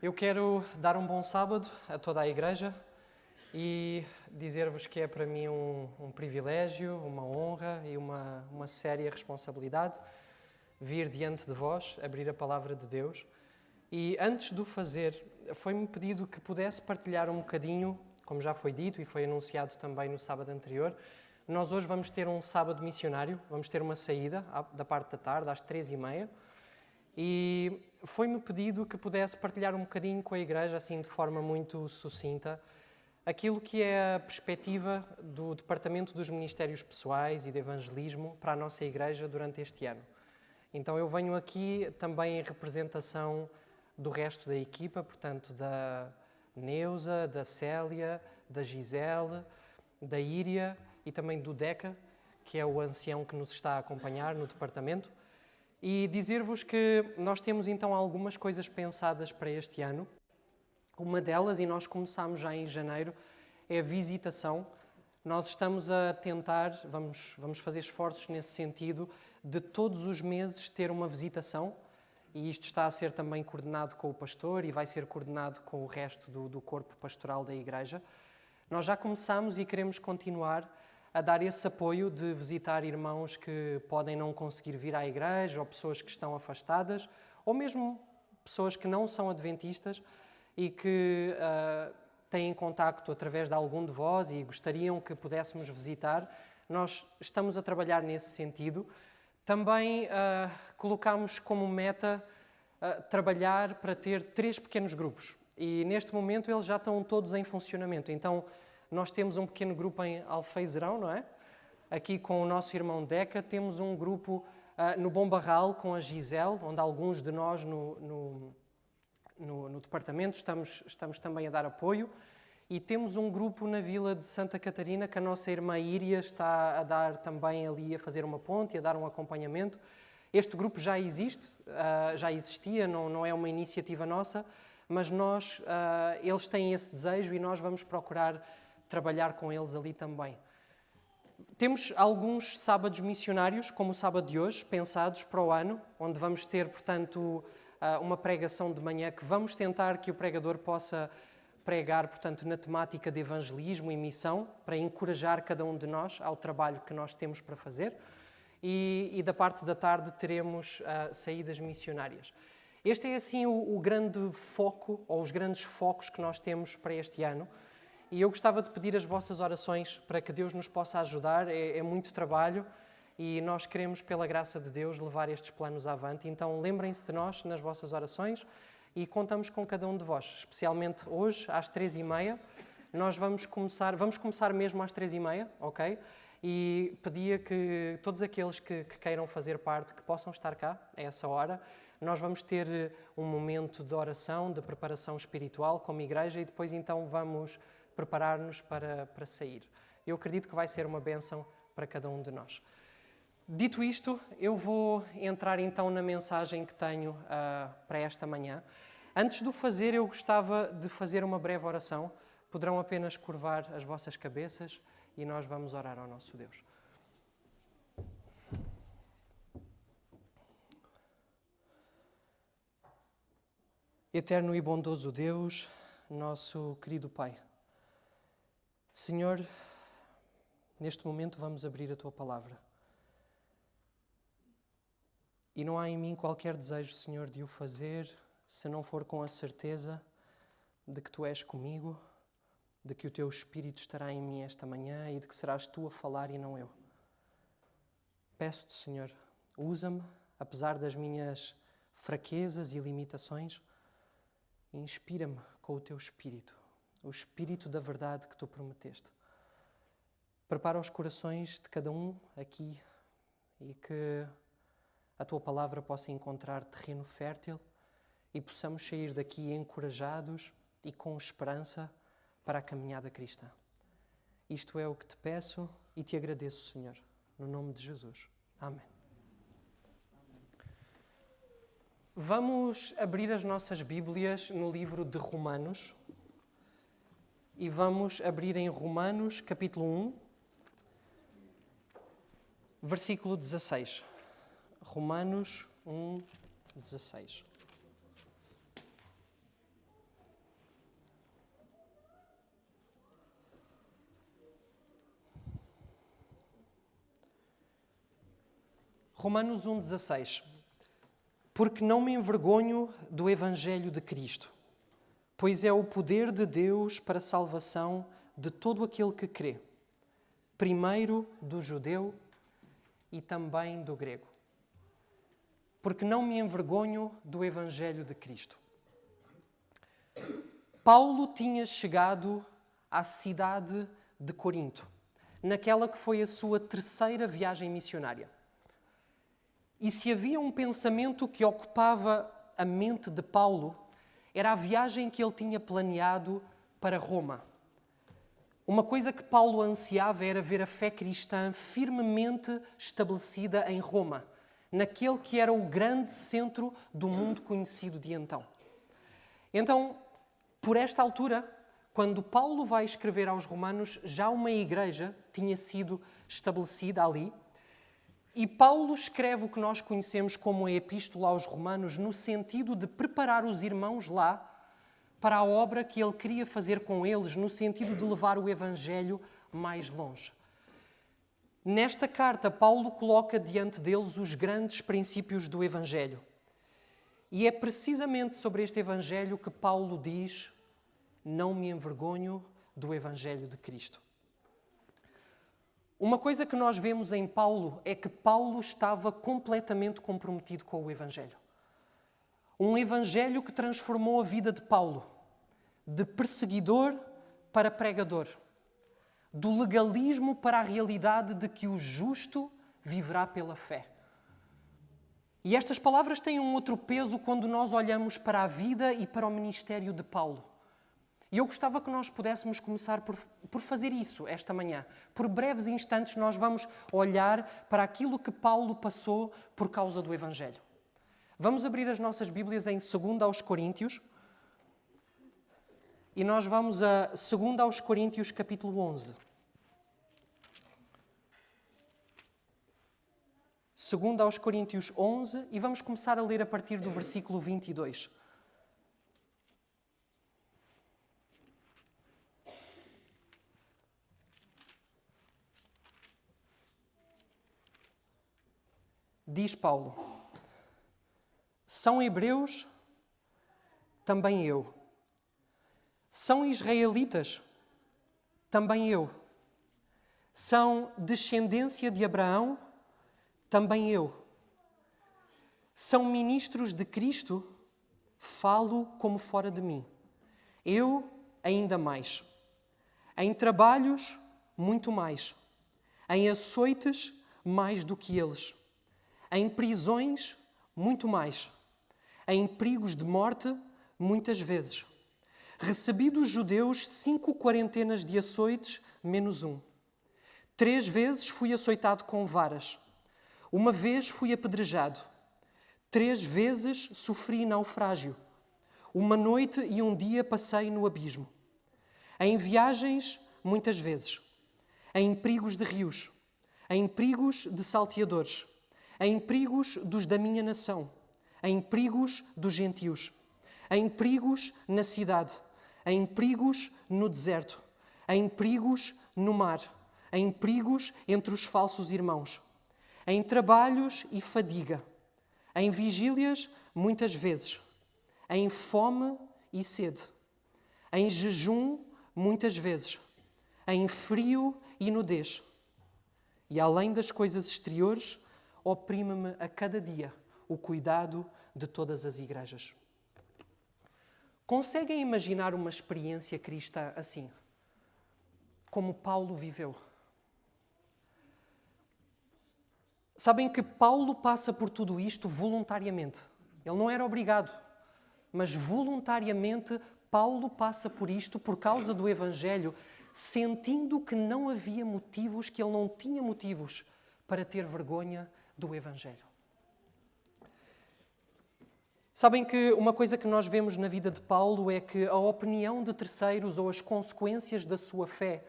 Eu quero dar um bom sábado a toda a Igreja e dizer-vos que é para mim um privilégio, uma honra e uma séria responsabilidade vir diante de vós, abrir a Palavra de Deus. E antes de o fazer, foi-me pedido que pudesse partilhar um bocadinho, como já foi dito e foi anunciado também no sábado anterior. Nós hoje vamos ter um sábado missionário, vamos ter uma saída da parte da tarde, às 3h30. E foi-me pedido que pudesse partilhar um bocadinho com a Igreja, assim de forma muito sucinta, aquilo que é a perspectiva do Departamento dos Ministérios Pessoais e de Evangelismo para a nossa Igreja durante este ano. Então eu venho aqui também em representação do resto da equipa, portanto da Neuza, da Célia, da Gisele, da Íria e também do Deca, que é o ancião que nos está a acompanhar no departamento. E dizer-vos que nós temos então algumas coisas pensadas para este ano. Uma delas, e nós começámos já em janeiro, é a visitação. Nós estamos a tentar, vamos fazer esforços nesse sentido, de todos os meses ter uma visitação. E isto está a ser também coordenado com o pastor e vai ser coordenado com o resto do corpo pastoral da Igreja. Nós já começámos e queremos continuar a dar esse apoio de visitar irmãos que podem não conseguir vir à igreja, ou pessoas que estão afastadas, ou mesmo pessoas que não são adventistas e que têm contacto através de algum de vós e gostariam que pudéssemos visitar. Nós estamos a trabalhar nesse sentido. Também colocamos como meta trabalhar para ter 3 pequenos grupos. E neste momento eles já estão todos em funcionamento. Então, nós temos um pequeno grupo em Alfeizerão, não é? Aqui com o nosso irmão Deca. Temos um grupo no Bom Barral com a Gisele, onde alguns de nós no departamento estamos também a dar apoio. E temos um grupo na Vila de Santa Catarina que a nossa irmã Íria está a dar também ali, a fazer uma ponte e a dar um acompanhamento. Este grupo já existe, já existia, não é uma iniciativa nossa, mas eles têm esse desejo e nós vamos procurar trabalhar com eles ali também. Temos alguns sábados missionários, como o sábado de hoje, pensados para o ano, onde vamos ter, portanto, uma pregação de manhã que vamos tentar que o pregador possa pregar, portanto, na temática de evangelismo e missão, para encorajar cada um de nós ao trabalho que nós temos para fazer. E da parte da tarde teremos saídas missionárias. Este é, assim, o grande foco, ou os grandes focos que nós temos para este ano. E eu gostava de pedir as vossas orações para que Deus nos possa ajudar. É muito trabalho e nós queremos, pela graça de Deus, levar estes planos avante. Então, lembrem-se de nós nas vossas orações e contamos com cada um de vós. Especialmente hoje, às 3h30, nós vamos começar mesmo às 3h30, ok? E pedia que todos aqueles que queiram fazer parte, que possam estar cá a essa hora. Nós vamos ter um momento de oração, de preparação espiritual como igreja e depois então vamos preparar-nos para sair. Eu acredito que vai ser uma bênção para cada um de nós. Dito isto, eu vou entrar então na mensagem que tenho para esta manhã. Antes de o fazer, eu gostava de fazer uma breve oração. Poderão apenas curvar as vossas cabeças e nós vamos orar ao nosso Deus. Eterno e bondoso Deus, nosso querido Pai, Senhor, neste momento vamos abrir a Tua Palavra. E não há em mim qualquer desejo, Senhor, de o fazer, se não for com a certeza de que Tu és comigo, de que o Teu Espírito estará em mim esta manhã e de que serás Tu a falar e não eu. Peço-te, Senhor, usa-me, apesar das minhas fraquezas e limitações, e inspira-me com o Teu Espírito, o Espírito da verdade que Tu prometeste. Prepara os corações de cada um aqui e que a Tua Palavra possa encontrar terreno fértil e possamos sair daqui encorajados e com esperança para a caminhada cristã. Isto é o que Te peço e Te agradeço, Senhor, no nome de Jesus. Amém. Vamos abrir as nossas Bíblias no livro de Romanos e vamos abrir em Romanos, capítulo 1, versículo 16. Romanos 1, 16. Romanos 1,16. Porque não me envergonho do Evangelho de Cristo, pois é o poder de Deus para a salvação de todo aquele que crê, primeiro do judeu e também do grego. Porque não me envergonho do Evangelho de Cristo. Paulo tinha chegado à cidade de Corinto, naquela que foi a sua terceira viagem missionária. E se havia um pensamento que ocupava a mente de Paulo, era a viagem que ele tinha planeado para Roma. Uma coisa que Paulo ansiava era ver a fé cristã firmemente estabelecida em Roma, naquele que era o grande centro do mundo conhecido de então. Então, por esta altura, quando Paulo vai escrever aos Romanos, já uma igreja tinha sido estabelecida ali. E Paulo escreve o que nós conhecemos como a Epístola aos Romanos no sentido de preparar os irmãos lá para a obra que ele queria fazer com eles, no sentido de levar o Evangelho mais longe. Nesta carta, Paulo coloca diante deles os grandes princípios do Evangelho. E é precisamente sobre este Evangelho que Paulo diz: não me envergonho do Evangelho de Cristo. Uma coisa que nós vemos em Paulo é que Paulo estava completamente comprometido com o Evangelho. Um Evangelho que transformou a vida de Paulo, de perseguidor para pregador, do legalismo para a realidade de que o justo viverá pela fé. E estas palavras têm um outro peso quando nós olhamos para a vida e para o ministério de Paulo. E eu gostava que nós pudéssemos começar por fazer isso esta manhã. Por breves instantes nós vamos olhar para aquilo que Paulo passou por causa do Evangelho. Vamos abrir as nossas Bíblias em 2 aos Coríntios. E nós vamos a 2 aos Coríntios, capítulo 11. 2 aos Coríntios 11, e vamos começar a ler a partir do versículo 22. Diz Paulo: são hebreus? Também eu. São israelitas? Também eu. São descendência de Abraão? Também eu. São ministros de Cristo? Falo como fora de mim. Eu ainda mais. Em trabalhos, muito mais. Em açoites, mais do que eles. Em prisões, muito mais. Em perigos de morte, muitas vezes. Recebi dos judeus 5 quarentenas de açoites, menos um. 3 vezes fui açoitado com varas. 1 vez fui apedrejado. 3 vezes sofri naufrágio. 1 noite e 1 dia passei no abismo. Em viagens, muitas vezes. Em perigos de rios. Em perigos de salteadores. Em perigos dos da minha nação, em perigos dos gentios, em perigos na cidade, em perigos no deserto, em perigos no mar, em perigos entre os falsos irmãos, em trabalhos e fadiga, em vigílias muitas vezes, em fome e sede, em jejum muitas vezes, em frio e nudez. E além das coisas exteriores, oprime-me a cada dia o cuidado de todas as igrejas. Conseguem imaginar uma experiência cristã assim? Como Paulo viveu? Sabem que Paulo passa por tudo isto voluntariamente. Ele não era obrigado, mas voluntariamente Paulo passa por isto por causa do Evangelho, sentindo que não havia motivos, que ele não tinha motivos para ter vergonha do Evangelho. Sabem que uma coisa que nós vemos na vida de Paulo é que a opinião de terceiros ou as consequências da sua fé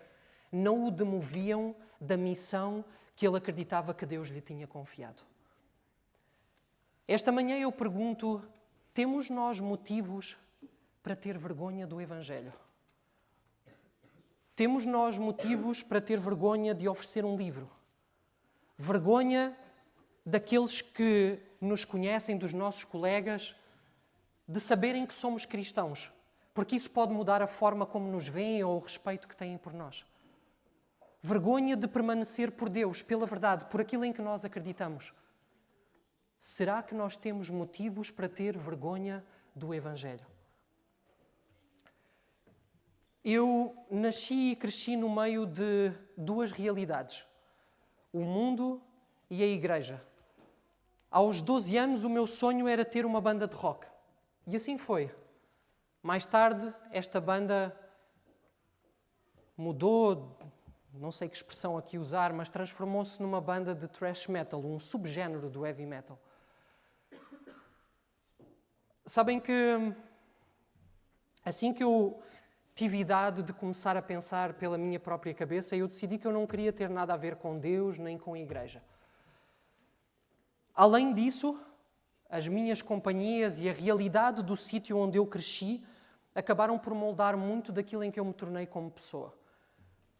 não o demoviam da missão que ele acreditava que Deus lhe tinha confiado. Esta manhã eu pergunto: temos nós motivos para ter vergonha do Evangelho? Temos nós motivos para ter vergonha de oferecer um livro? Vergonha daqueles que nos conhecem, dos nossos colegas, de saberem que somos cristãos, porque isso pode mudar a forma como nos veem ou o respeito que têm por nós. Vergonha de permanecer por Deus, pela verdade, por aquilo em que nós acreditamos. Será que nós temos motivos para ter vergonha do Evangelho? Eu nasci e cresci no meio de duas realidades, o mundo e a igreja. Aos 12 anos, o meu sonho era ter uma banda de rock. E assim foi. Mais tarde, esta banda mudou, não sei que expressão aqui usar, mas transformou-se numa banda de thrash metal, um subgénero do heavy metal. Sabem que assim que eu tive idade de começar a pensar pela minha própria cabeça, eu decidi que eu não queria ter nada a ver com Deus nem com a igreja. Além disso, as minhas companhias e a realidade do sítio onde eu cresci acabaram por moldar muito daquilo em que eu me tornei como pessoa.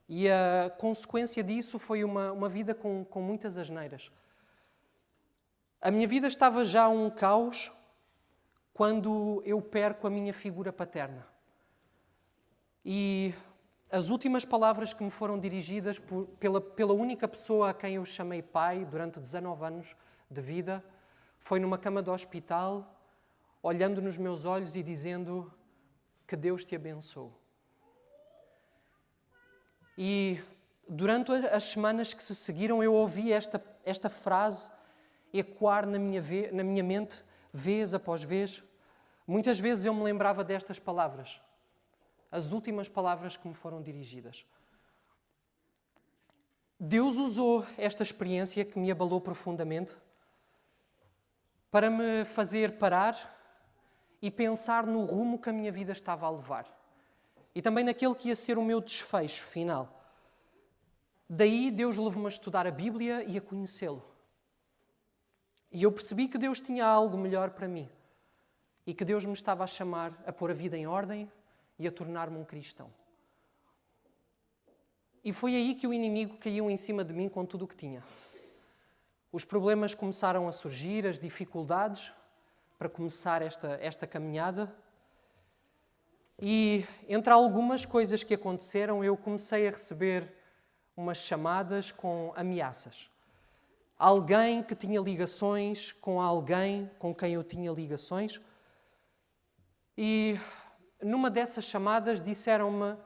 E a consequência disso foi uma vida com muitas asneiras. A minha vida estava já um caos quando eu perco a minha figura paterna. E as últimas palavras que me foram dirigidas pela única pessoa a quem eu chamei pai durante 19 anos de vida foi numa cama de hospital, olhando nos meus olhos e dizendo que Deus te abençoe. E durante as semanas que se seguiram eu ouvi esta frase ecoar na minha mente vez após vez. Muitas vezes eu me lembrava destas palavras, as últimas palavras que me foram dirigidas. Deus usou esta experiência que me abalou profundamente para me fazer parar e pensar no rumo que a minha vida estava a levar. E também naquele que ia ser o meu desfecho final. Daí Deus levou-me a estudar a Bíblia e a conhecê-lo. E eu percebi que Deus tinha algo melhor para mim. E que Deus me estava a chamar a pôr a vida em ordem e a tornar-me um cristão. E foi aí que o inimigo caiu em cima de mim com tudo o que tinha. Os problemas começaram a surgir, as dificuldades para começar esta caminhada. E entre algumas coisas que aconteceram, eu comecei a receber umas chamadas com ameaças. Alguém que tinha ligações com alguém com quem eu tinha ligações. E numa dessas chamadas disseram-me: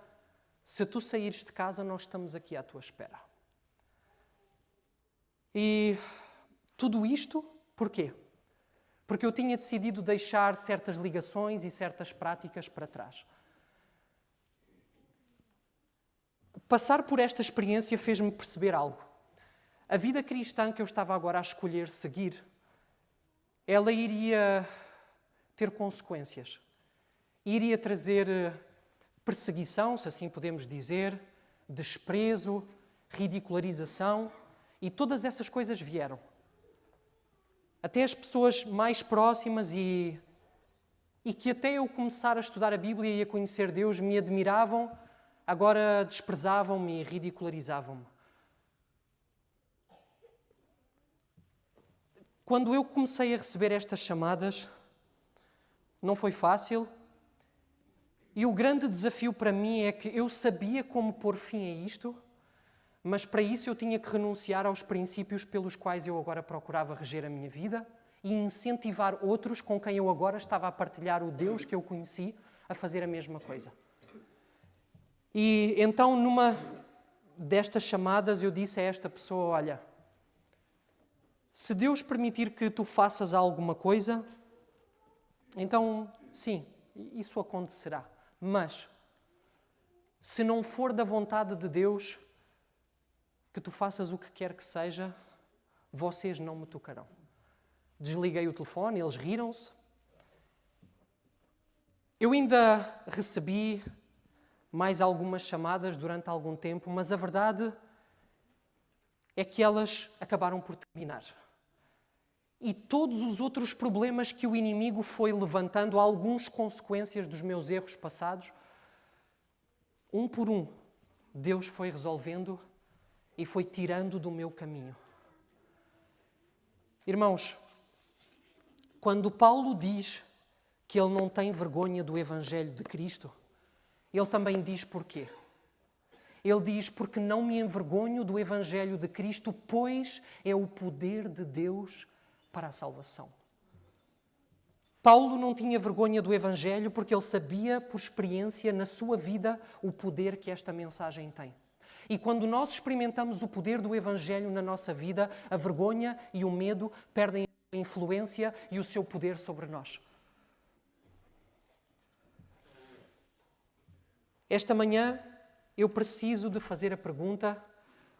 se tu saíres de casa, nós estamos aqui à tua espera. E tudo isto, porquê? Porque eu tinha decidido deixar certas ligações e certas práticas para trás. Passar por esta experiência fez-me perceber algo. A vida cristã que eu estava agora a escolher seguir, ela iria ter consequências. Iria trazer perseguição, se assim podemos dizer, desprezo, ridicularização, e todas essas coisas vieram. Até as pessoas mais próximas e que até eu começar a estudar a Bíblia e a conhecer Deus me admiravam, agora desprezavam-me e ridicularizavam-me. Quando eu comecei a receber estas chamadas, não foi fácil. E o grande desafio para mim é que eu sabia como pôr fim a isto, mas para isso eu tinha que renunciar aos princípios pelos quais eu agora procurava reger a minha vida e incentivar outros com quem eu agora estava a partilhar o Deus que eu conheci a fazer a mesma coisa. E então, numa destas chamadas, eu disse a esta pessoa: olha, se Deus permitir que tu faças alguma coisa, então, sim, isso acontecerá. Mas, se não for da vontade de Deus que tu faças o que quer que seja, vocês não me tocarão. Desliguei o telefone, eles riram-se. Eu ainda recebi mais algumas chamadas durante algum tempo, mas a verdade é que elas acabaram por terminar. E todos os outros problemas que o inimigo foi levantando, algumas consequências dos meus erros passados, um por um, Deus foi resolvendo e foi tirando do meu caminho. Irmãos, quando Paulo diz que ele não tem vergonha do Evangelho de Cristo, ele também diz porquê. Ele diz, porque não me envergonho do Evangelho de Cristo, pois é o poder de Deus para a salvação. Paulo não tinha vergonha do Evangelho porque ele sabia, por experiência, na sua vida, o poder que esta mensagem tem. E quando nós experimentamos o poder do Evangelho na nossa vida, a vergonha e o medo perdem a sua influência e o seu poder sobre nós. Esta manhã, eu preciso de fazer a pergunta,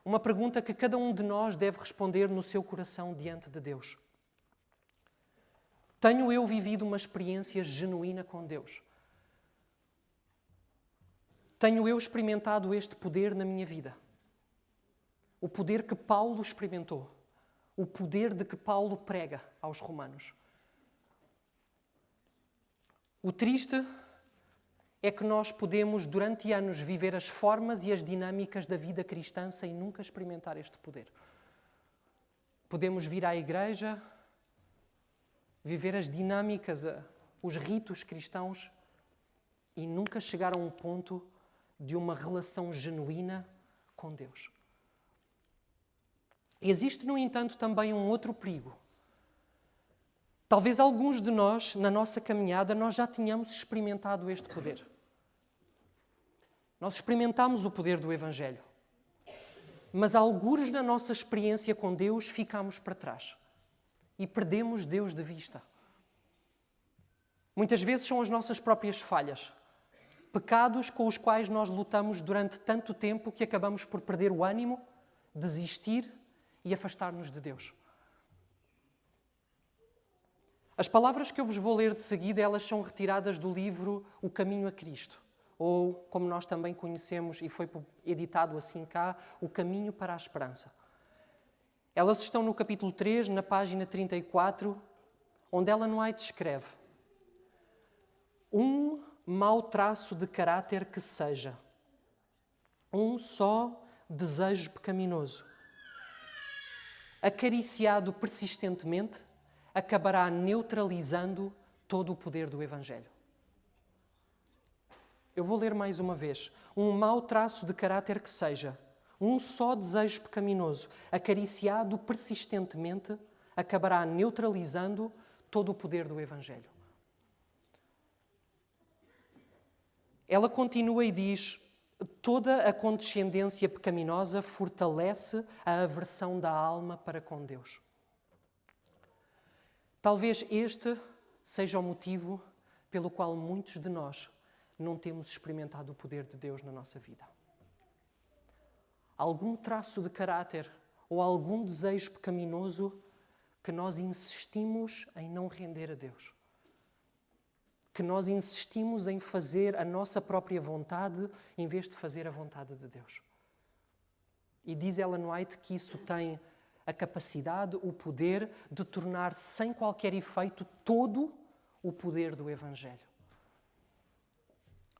uma pergunta que cada um de nós deve responder no seu coração diante de Deus. Tenho eu vivido uma experiência genuína com Deus? Tenho eu experimentado este poder na minha vida? O poder que Paulo experimentou, o poder de que Paulo prega aos romanos. O triste é que nós podemos, durante anos, viver as formas e as dinâmicas da vida cristã sem nunca experimentar este poder. Podemos vir à igreja, viver as dinâmicas, os ritos cristãos e nunca chegar a um ponto de uma relação genuína com Deus. Existe, no entanto, também um outro perigo. Talvez alguns de nós, na nossa caminhada, nós já tenhamos experimentado este poder. Nós experimentamos o poder do Evangelho. Mas algures na nossa experiência com Deus ficamos para trás. E perdemos Deus de vista. Muitas vezes são as nossas próprias falhas, pecados com os quais nós lutamos durante tanto tempo que acabamos por perder o ânimo, desistir e afastar-nos de Deus. As palavras que eu vos vou ler de seguida, elas são retiradas do livro O Caminho a Cristo, ou, como nós também conhecemos e foi editado assim cá, O Caminho para a Esperança. Elas estão no capítulo 3, na página 34, onde Ellen White escreve: um mau traço de caráter que seja, um só desejo pecaminoso, acariciado persistentemente, acabará neutralizando todo o poder do Evangelho. Eu vou ler mais uma vez. Um mau traço de caráter que seja, um só desejo pecaminoso, acariciado persistentemente, acabará neutralizando todo o poder do Evangelho. Ela continua e diz: toda a condescendência pecaminosa fortalece a aversão da alma para com Deus. Talvez este seja o motivo pelo qual muitos de nós não temos experimentado o poder de Deus na nossa vida. Algum traço de caráter ou algum desejo pecaminoso que nós insistimos em não render a Deus. Que nós insistimos em fazer a nossa própria vontade em vez de fazer a vontade de Deus. E diz Ellen White que isso tem a capacidade, o poder de tornar sem qualquer efeito todo o poder do Evangelho.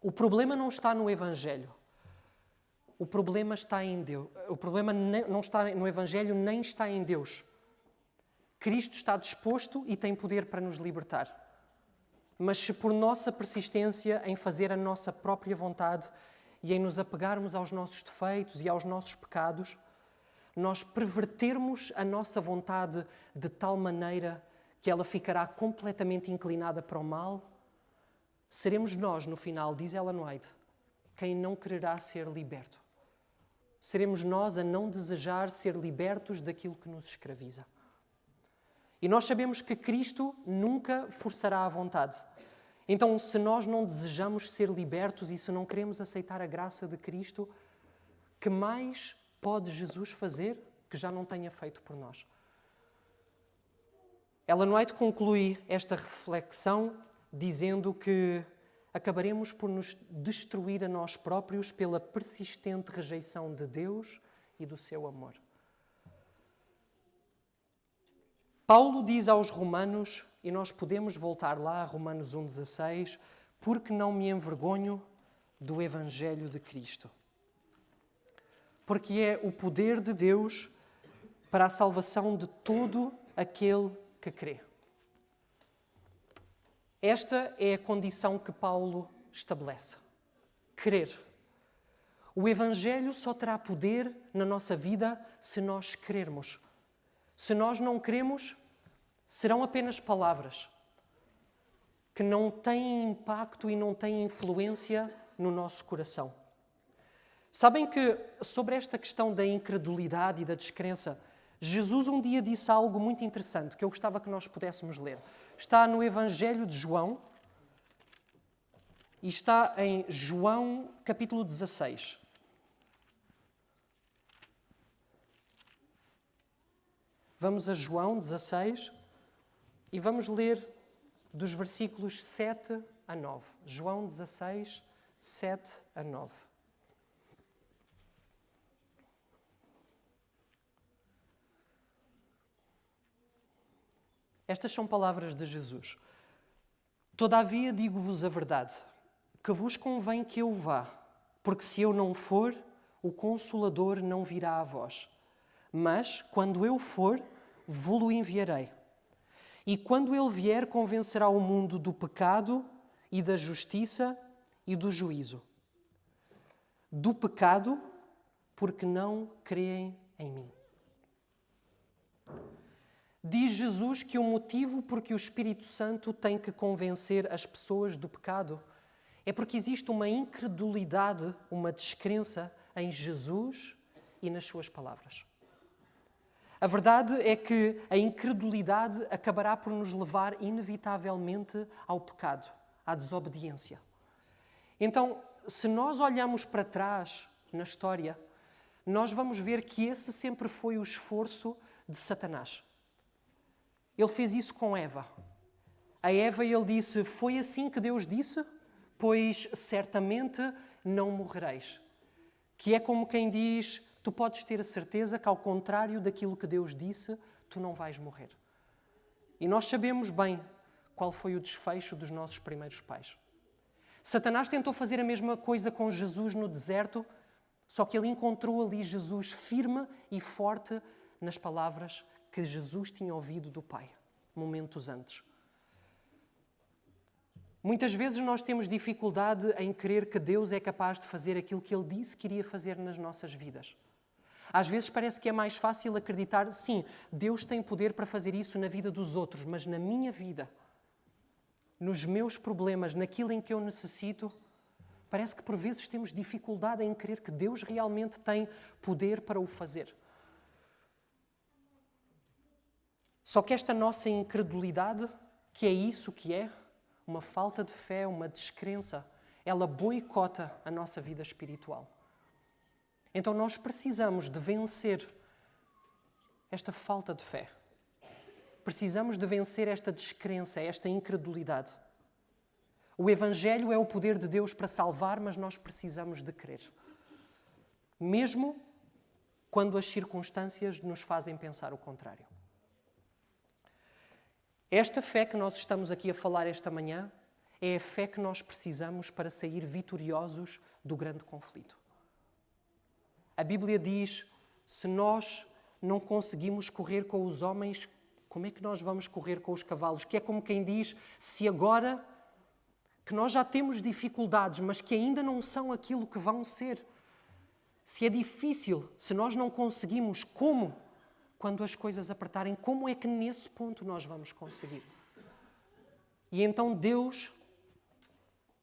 O problema não está no Evangelho. O problema está em Deus. O problema não está no Evangelho, nem está em Deus. Cristo está disposto e tem poder para nos libertar. Mas se por nossa persistência em fazer a nossa própria vontade e em nos apegarmos aos nossos defeitos e aos nossos pecados, nós pervertermos a nossa vontade de tal maneira que ela ficará completamente inclinada para o mal, seremos nós, no final, diz Ellen White, quem não quererá ser liberto. Seremos nós a não desejar ser libertos daquilo que nos escraviza. E nós sabemos que Cristo nunca forçará a vontade. Então, se nós não desejamos ser libertos e se não queremos aceitar a graça de Cristo, que mais pode Jesus fazer que já não tenha feito por nós? Ellen White conclui esta reflexão dizendo que acabaremos por nos destruir a nós próprios pela persistente rejeição de Deus e do seu amor. Paulo diz aos Romanos, e nós podemos voltar lá a Romanos 1,16, porque não me envergonho do Evangelho de Cristo. Porque é o poder de Deus para a salvação de todo aquele que crê. Esta é a condição que Paulo estabelece. Crer. O Evangelho só terá poder na nossa vida se nós crermos. Se nós não cremos, serão apenas palavras que não têm impacto e não têm influência no nosso coração. Sabem que sobre esta questão da incredulidade e da descrença, Jesus um dia disse algo muito interessante que eu gostava que nós pudéssemos ler. Está no Evangelho de João e está em João capítulo 16. Vamos a João 16 e vamos ler dos versículos 7 a 9. João 16, 7 a 9. Estas são palavras de Jesus. Todavia digo-vos a verdade, que vos convém que eu vá, porque se eu não for, o Consolador não virá a vós. Mas, quando eu for, vô-lo enviarei. E quando ele vier, convencerá o mundo do pecado e da justiça e do juízo. Do pecado, porque não creem em mim. Diz Jesus que o motivo por que o Espírito Santo tem que convencer as pessoas do pecado é porque existe uma incredulidade, uma descrença em Jesus e nas suas palavras. A verdade é que a incredulidade acabará por nos levar inevitavelmente ao pecado, à desobediência. Então, se nós olhamos para trás na história, nós vamos ver que esse sempre foi o esforço de Satanás. Ele fez isso com Eva. A Eva, ele disse, foi assim que Deus disse, pois certamente não morrereis. Que é como quem diz, tu podes ter a certeza que ao contrário daquilo que Deus disse, tu não vais morrer. E nós sabemos bem qual foi o desfecho dos nossos primeiros pais. Satanás tentou fazer a mesma coisa com Jesus no deserto, só que ele encontrou ali Jesus firme e forte nas palavras que Jesus tinha ouvido do Pai, momentos antes. Muitas vezes nós temos dificuldade em crer que Deus é capaz de fazer aquilo que Ele disse que iria fazer nas nossas vidas. Às vezes parece que é mais fácil acreditar, sim, Deus tem poder para fazer isso na vida dos outros, mas na minha vida, nos meus problemas, naquilo em que eu necessito, parece que por vezes temos dificuldade em crer que Deus realmente tem poder para o fazer. Só que esta nossa incredulidade, que é isso que é, uma falta de fé, uma descrença, ela boicota a nossa vida espiritual. Então nós precisamos de vencer esta falta de fé. Precisamos de vencer esta descrença, esta incredulidade. O Evangelho é o poder de Deus para salvar, mas nós precisamos de crer. Mesmo quando as circunstâncias nos fazem pensar o contrário. Esta fé que nós estamos aqui a falar esta manhã é a fé que nós precisamos para sair vitoriosos do grande conflito. A Bíblia diz, se nós não conseguimos correr com os homens, como é que nós vamos correr com os cavalos? Que é como quem diz, se agora que nós já temos dificuldades, mas que ainda não são aquilo que vão ser, se é difícil, se nós não conseguimos, como? Quando as coisas apertarem, como é que nesse ponto nós vamos conseguir? E então Deus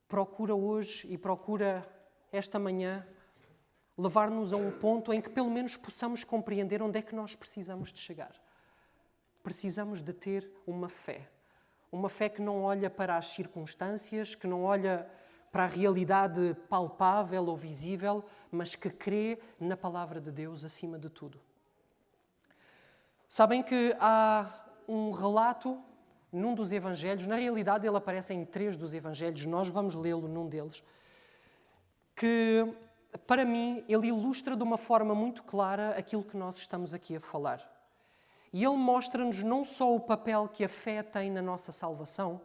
procura hoje e procura esta manhã levar-nos a um ponto em que pelo menos possamos compreender onde é que nós precisamos de chegar. Precisamos de ter uma fé que não olha para as circunstâncias, que não olha para a realidade palpável ou visível, mas que crê na palavra de Deus acima de tudo. Sabem que há um relato num dos evangelhos, na realidade ele aparece em 3 dos evangelhos, nós vamos lê-lo num deles, que para mim ele ilustra de uma forma muito clara aquilo que nós estamos aqui a falar. E ele mostra-nos não só o papel que a fé tem na nossa salvação,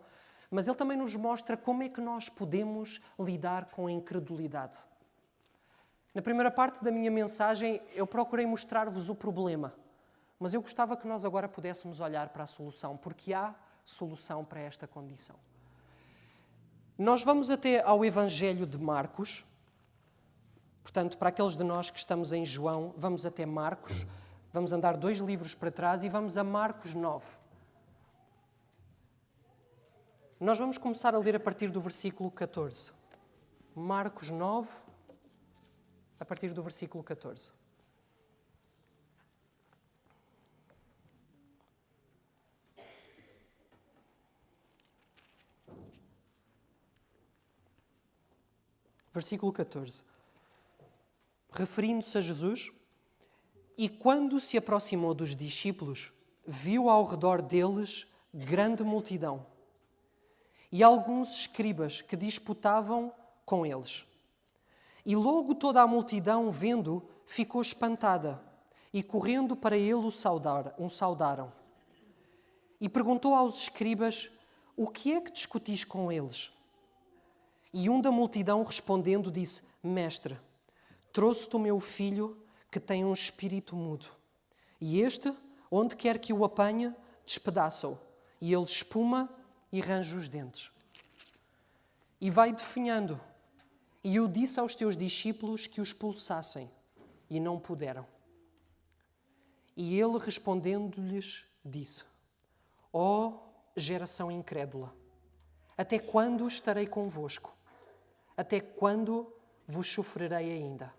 mas ele também nos mostra como é que nós podemos lidar com a incredulidade. Na primeira parte da minha mensagem eu procurei mostrar-vos o problema. Mas eu gostava que nós agora pudéssemos olhar para a solução, porque há solução para esta condição. Nós vamos até ao Evangelho de Marcos. Portanto, para aqueles de nós que estamos em João, vamos até Marcos, vamos andar 2 livros para trás e vamos a Marcos 9. Nós vamos começar a ler a partir do versículo 14. Marcos 9, a partir do versículo 14. Versículo 14. Referindo-se a Jesus, e quando se aproximou dos discípulos, viu ao redor deles grande multidão e alguns escribas que disputavam com eles. E logo toda a multidão, vendo, ficou espantada e correndo para ele o saudaram. E perguntou aos escribas: o que é que discutis com eles? E um da multidão respondendo disse: Mestre, trouxe-te o meu filho que tem um espírito mudo. E este, onde quer que o apanhe, despedaça-o. E ele espuma e range os dentes. E vai definhando. E eu disse aos teus discípulos que o expulsassem. E não puderam. E ele respondendo-lhes disse: ó geração incrédula, até quando estarei convosco? Até quando vos sofrerei ainda?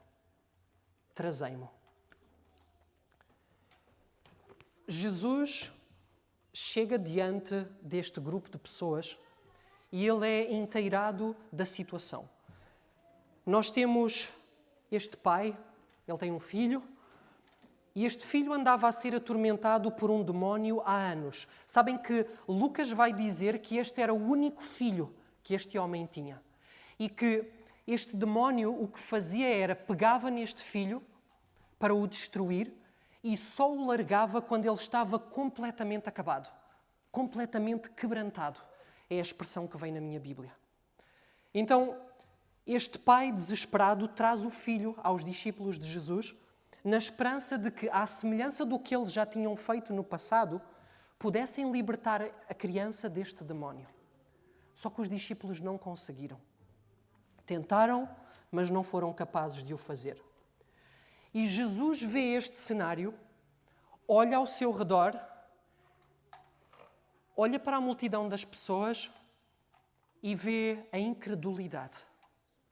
Trazei-mo. Jesus chega diante deste grupo de pessoas e ele é inteirado da situação. Nós temos este pai, ele tem um filho, e este filho andava a ser atormentado por um demónio há anos. Sabem que Lucas vai dizer que este era o único filho que este homem tinha. E que este demónio o que fazia era, pegava neste filho para o destruir e só o largava quando ele estava completamente acabado, completamente quebrantado. É a expressão que vem na minha Bíblia. Então, este pai desesperado traz o filho aos discípulos de Jesus na esperança de que, à semelhança do que eles já tinham feito no passado, pudessem libertar a criança deste demónio. Só que os discípulos não conseguiram. Tentaram, mas não foram capazes de o fazer. E Jesus vê este cenário, olha ao seu redor, olha para a multidão das pessoas e vê a incredulidade,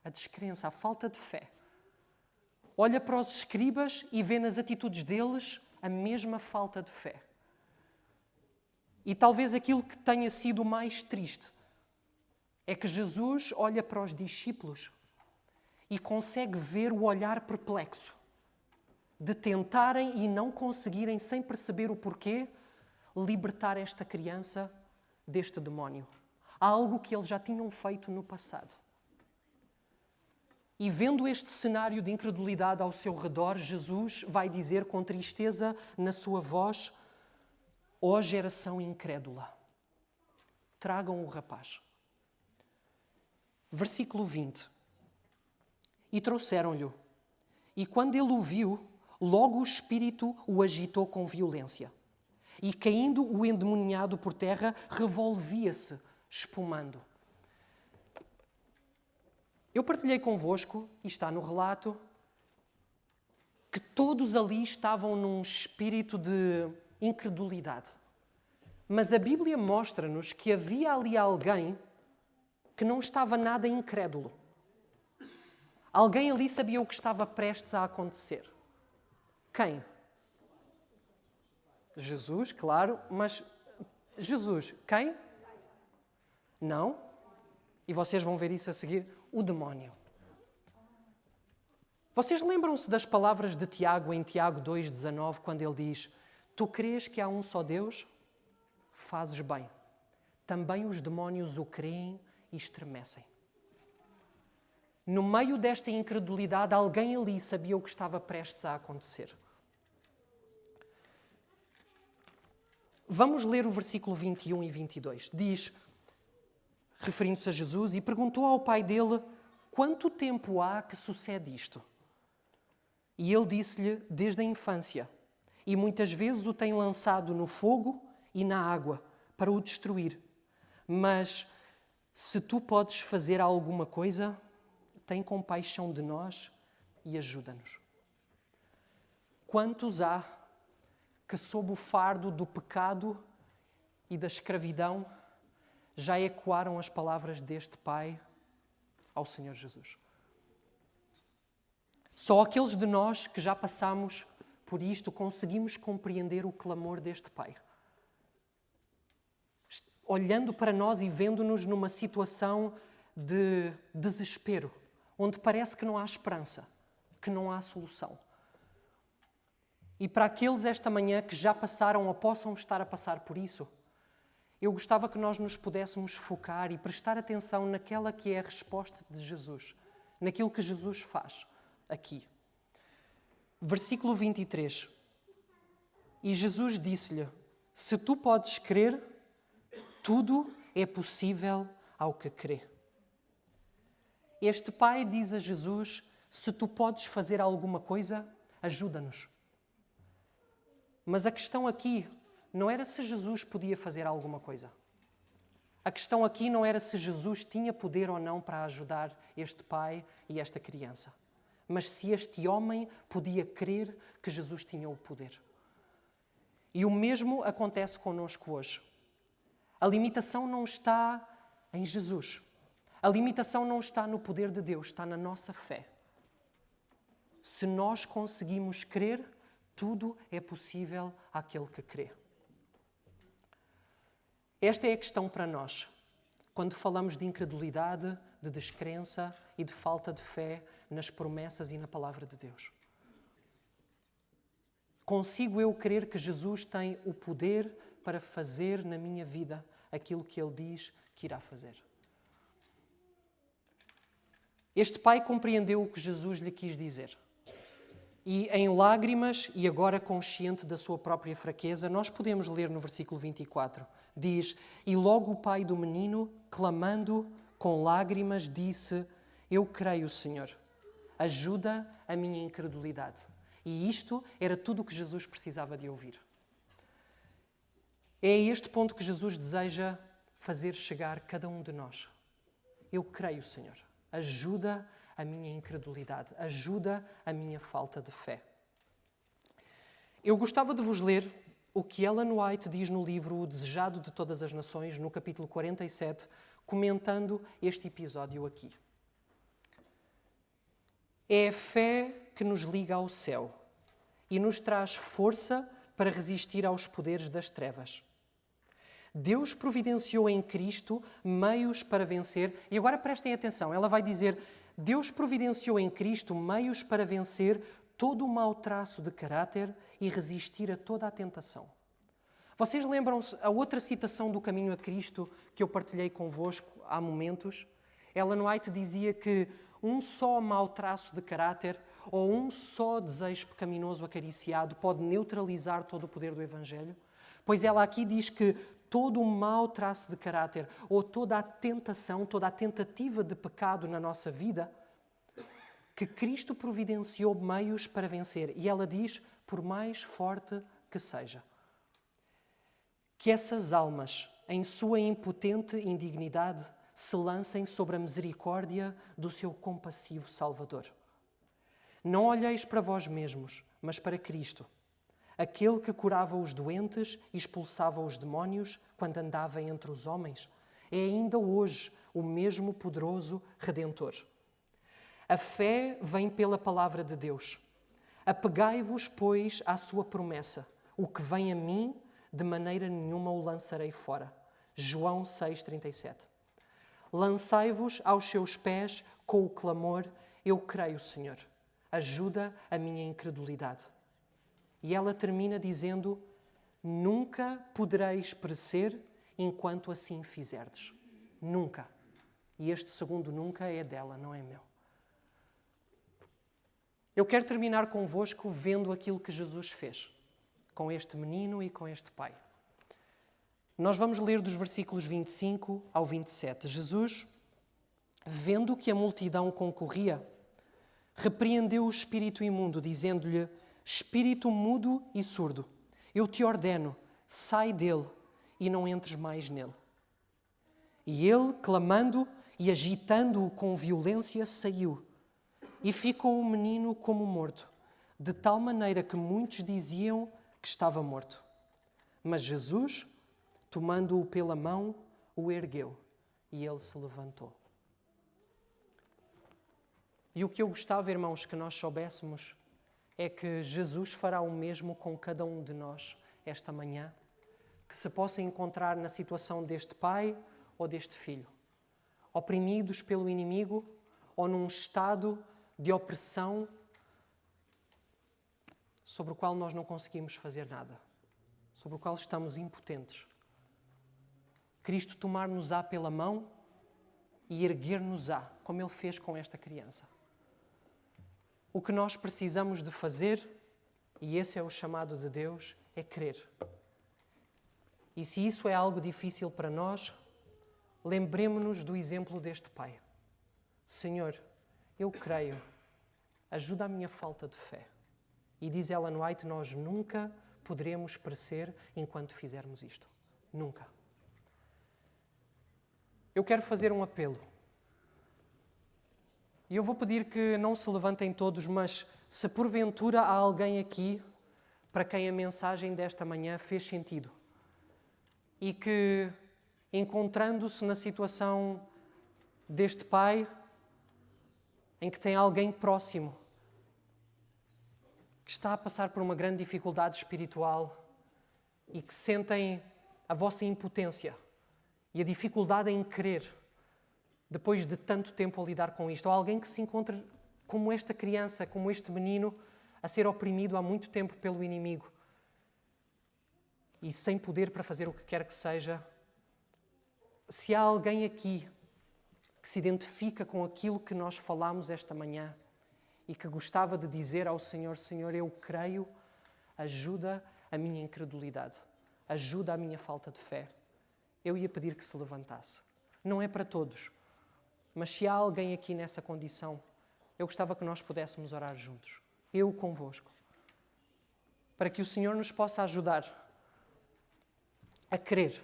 a descrença, a falta de fé. Olha para os escribas e vê nas atitudes deles a mesma falta de fé. E talvez aquilo que tenha sido mais triste é que Jesus olha para os discípulos e consegue ver o olhar perplexo de tentarem e não conseguirem, sem perceber o porquê, libertar esta criança deste demónio. Algo que eles já tinham feito no passado. E vendo este cenário de incredulidade ao seu redor, Jesus vai dizer com tristeza na sua voz: ó geração incrédula, tragam o rapaz. Versículo 20. E trouxeram-lhe. E quando ele o viu, logo o espírito o agitou com violência. E caindo o endemoniado por terra, revolvia-se, espumando. Eu partilhei convosco, e está no relato, que todos ali estavam num espírito de incredulidade. Mas a Bíblia mostra-nos que havia ali alguém que não estava nada incrédulo. Alguém ali sabia o que estava prestes a acontecer. Quem? Jesus, claro, mas Jesus, quem? Não. E vocês vão ver isso a seguir. O demónio. Vocês lembram-se das palavras de Tiago em Tiago 2,19, quando ele diz: tu crês que há um só Deus? Fazes bem. Também os demónios o creem e estremecem. No meio desta incredulidade, alguém ali sabia o que estava prestes a acontecer. Vamos ler o versículo 21 e 22. Diz, referindo-se a Jesus, e perguntou ao pai dele: quanto tempo há que sucede isto? E ele disse-lhe: desde a infância. e muitas vezes o tem lançado no fogo e na água para o destruir. Mas se tu podes fazer alguma coisa, tem compaixão de nós e ajuda-nos. Quantos há que, sob o fardo do pecado e da escravidão, já ecoaram as palavras deste Pai ao Senhor Jesus? Só aqueles de nós que já passamos por isto conseguimos compreender o clamor deste Pai. Olhando para nós e vendo-nos numa situação de desespero, onde parece que não há esperança, que não há solução. E para aqueles esta manhã que já passaram ou possam estar a passar por isso, eu gostava que nós nos pudéssemos focar e prestar atenção naquela que é a resposta de Jesus, naquilo que Jesus faz aqui. Versículo 23. E Jesus disse-lhe: se tu podes crer, tudo é possível ao que crê. Este Pai diz a Jesus: se tu podes fazer alguma coisa, ajuda-nos. Mas a questão aqui não era se Jesus podia fazer alguma coisa. A questão aqui não era se Jesus tinha poder ou não para ajudar este pai e esta criança. Mas se este homem podia crer que Jesus tinha o poder. E o mesmo acontece connosco hoje. A limitação não está em Jesus. A limitação não está no poder de Deus, está na nossa fé. Se nós conseguimos crer, tudo é possível àquele que crê. Esta é a questão para nós, quando falamos de incredulidade, de descrença e de falta de fé nas promessas e na palavra de Deus. Consigo eu crer que Jesus tem o poder para fazer na minha vida aquilo que Ele diz que irá fazer? Este pai compreendeu o que Jesus lhe quis dizer. E em lágrimas, e agora consciente da sua própria fraqueza, nós podemos ler no versículo 24. Diz: e logo o pai do menino, clamando com lágrimas, disse: eu creio, Senhor, ajuda a minha incredulidade. E isto era tudo o que Jesus precisava de ouvir. É a este ponto que Jesus deseja fazer chegar cada um de nós. Eu creio, Senhor, ajuda a minha incredulidade, ajuda a minha falta de fé. Eu gostava de vos ler o que Ellen White diz no livro O Desejado de Todas as Nações, no capítulo 47, comentando este episódio aqui. É a fé que nos liga ao céu e nos traz força para resistir aos poderes das trevas. Deus providenciou em Cristo meios para vencer, e agora prestem atenção, ela vai dizer: Deus providenciou em Cristo meios para vencer todo o mau traço de caráter e resistir a toda a tentação. Vocês lembram-se a outra citação do Caminho a Cristo que eu partilhei convosco há momentos? Ellen White dizia que um só mau traço de caráter ou um só desejo pecaminoso acariciado pode neutralizar todo o poder do Evangelho? Pois ela aqui diz que todo o mau traço de caráter ou toda a tentação, toda a tentativa de pecado na nossa vida, que Cristo providenciou meios para vencer. E ela diz, por mais forte que seja. Que essas almas, em sua impotente indignidade, se lancem sobre a misericórdia do seu compassivo Salvador. Não olheis para vós mesmos, mas para Cristo, aquele que curava os doentes e expulsava os demónios quando andava entre os homens, é ainda hoje o mesmo poderoso Redentor. A fé vem pela palavra de Deus. Apegai-vos, pois, à sua promessa. O que vem a mim, de maneira nenhuma o lançarei fora. João 6,37. Lançai-vos aos seus pés com o clamor: eu creio, Senhor. Ajuda a minha incredulidade. E ela termina dizendo: nunca podereis perecer enquanto assim fizerdes. Nunca. E este segundo nunca é dela, não é meu. Eu quero terminar convosco vendo aquilo que Jesus fez com este menino e com este pai. Nós vamos ler dos versículos 25 ao 27. Jesus, vendo que a multidão concorria, repreendeu o espírito imundo, dizendo-lhe: espírito mudo e surdo, eu te ordeno, sai dele e não entres mais nele. E ele, clamando e agitando-o com violência, saiu. E ficou o menino como morto, de tal maneira que muitos diziam que estava morto. Mas Jesus, tomando-o pela mão, o ergueu e ele se levantou. E o que eu gostava, irmãos, que nós soubéssemos é que Jesus fará o mesmo com cada um de nós esta manhã, que se possa encontrar na situação deste pai ou deste filho, oprimidos pelo inimigo ou num estado de opressão sobre o qual nós não conseguimos fazer nada, sobre o qual estamos impotentes. Cristo tomar-nos-á pela mão e erguer-nos-á, como Ele fez com esta criança. O que nós precisamos de fazer, e esse é o chamado de Deus, é crer. E se isso é algo difícil para nós, lembremo-nos do exemplo deste pai. Senhor, eu creio, ajuda a minha falta de fé. E diz Ellen White, nós nunca poderemos perecer enquanto fizermos isto. Nunca. Eu quero fazer um apelo. E eu vou pedir que não se levantem todos, mas se porventura há alguém aqui para quem a mensagem desta manhã fez sentido e que, encontrando-se na situação deste pai, em que tem alguém próximo que está a passar por uma grande dificuldade espiritual e que sentem a vossa impotência e a dificuldade em crer depois de tanto tempo a lidar com isto, ou alguém que se encontra como esta criança, como este menino, a ser oprimido há muito tempo pelo inimigo e sem poder para fazer o que quer que seja. Se há alguém aqui que se identifica com aquilo que nós falamos esta manhã e que gostava de dizer ao Senhor, Senhor, eu creio, ajuda a minha incredulidade, ajuda a minha falta de fé, eu ia pedir que se levantasse. Não é para todos, mas se há alguém aqui nessa condição, eu gostava que nós pudéssemos orar juntos, eu convosco, para que o Senhor nos possa ajudar a crer,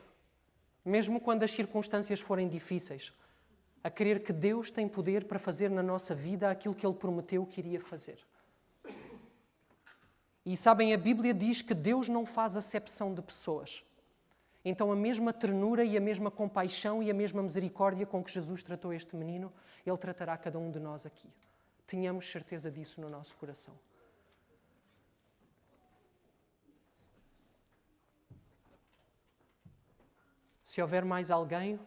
mesmo quando as circunstâncias forem difíceis, a crer que Deus tem poder para fazer na nossa vida aquilo que Ele prometeu que iria fazer. E sabem, a Bíblia diz que Deus não faz acepção de pessoas. Então a mesma ternura e a mesma compaixão e a mesma misericórdia com que Jesus tratou este menino, Ele tratará cada um de nós aqui. Tenhamos certeza disso no nosso coração. Se houver mais alguém,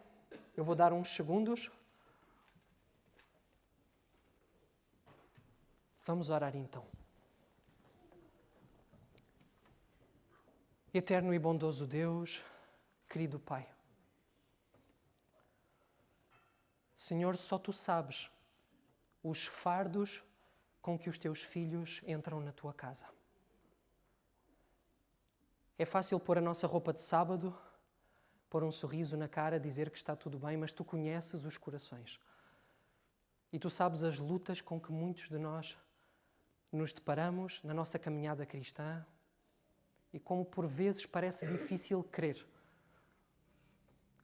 eu vou dar uns segundos. Vamos orar então. Eterno e bondoso Deus, querido Pai, Senhor, só Tu sabes os fardos com que os Teus filhos entram na Tua casa. É fácil pôr a nossa roupa de sábado, pôr um sorriso na cara, dizer que está tudo bem, mas Tu conheces os corações. E Tu sabes as lutas com que muitos de nós nos deparamos na nossa caminhada cristã e como por vezes parece difícil crer.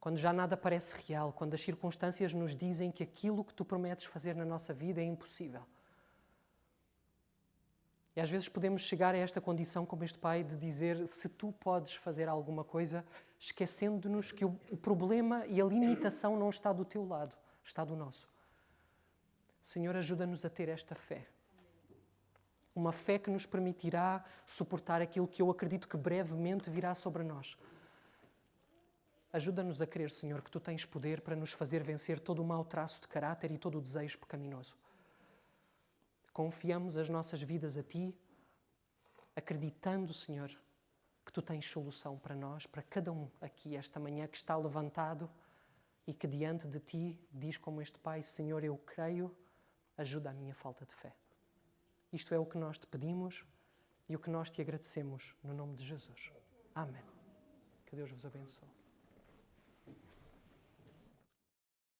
Quando já nada parece real, quando as circunstâncias nos dizem que aquilo que Tu prometes fazer na nossa vida é impossível. E às vezes podemos chegar a esta condição como este pai de dizer se Tu podes fazer alguma coisa, esquecendo-nos que o problema e a limitação não está do Teu lado, está do nosso. Senhor, ajuda-nos a ter esta fé. Uma fé que nos permitirá suportar aquilo que eu acredito que brevemente virá sobre nós. Ajuda-nos a crer, Senhor, que Tu tens poder para nos fazer vencer todo o mau traço de caráter e todo o desejo pecaminoso. Confiamos as nossas vidas a Ti, acreditando, Senhor, que Tu tens solução para nós, para cada um aqui esta manhã que está levantado e que diante de Ti diz como este pai, Senhor, eu creio, ajuda a minha falta de fé. Isto é o que nós Te pedimos e o que nós Te agradecemos no nome de Jesus. Amém. Que Deus vos abençoe.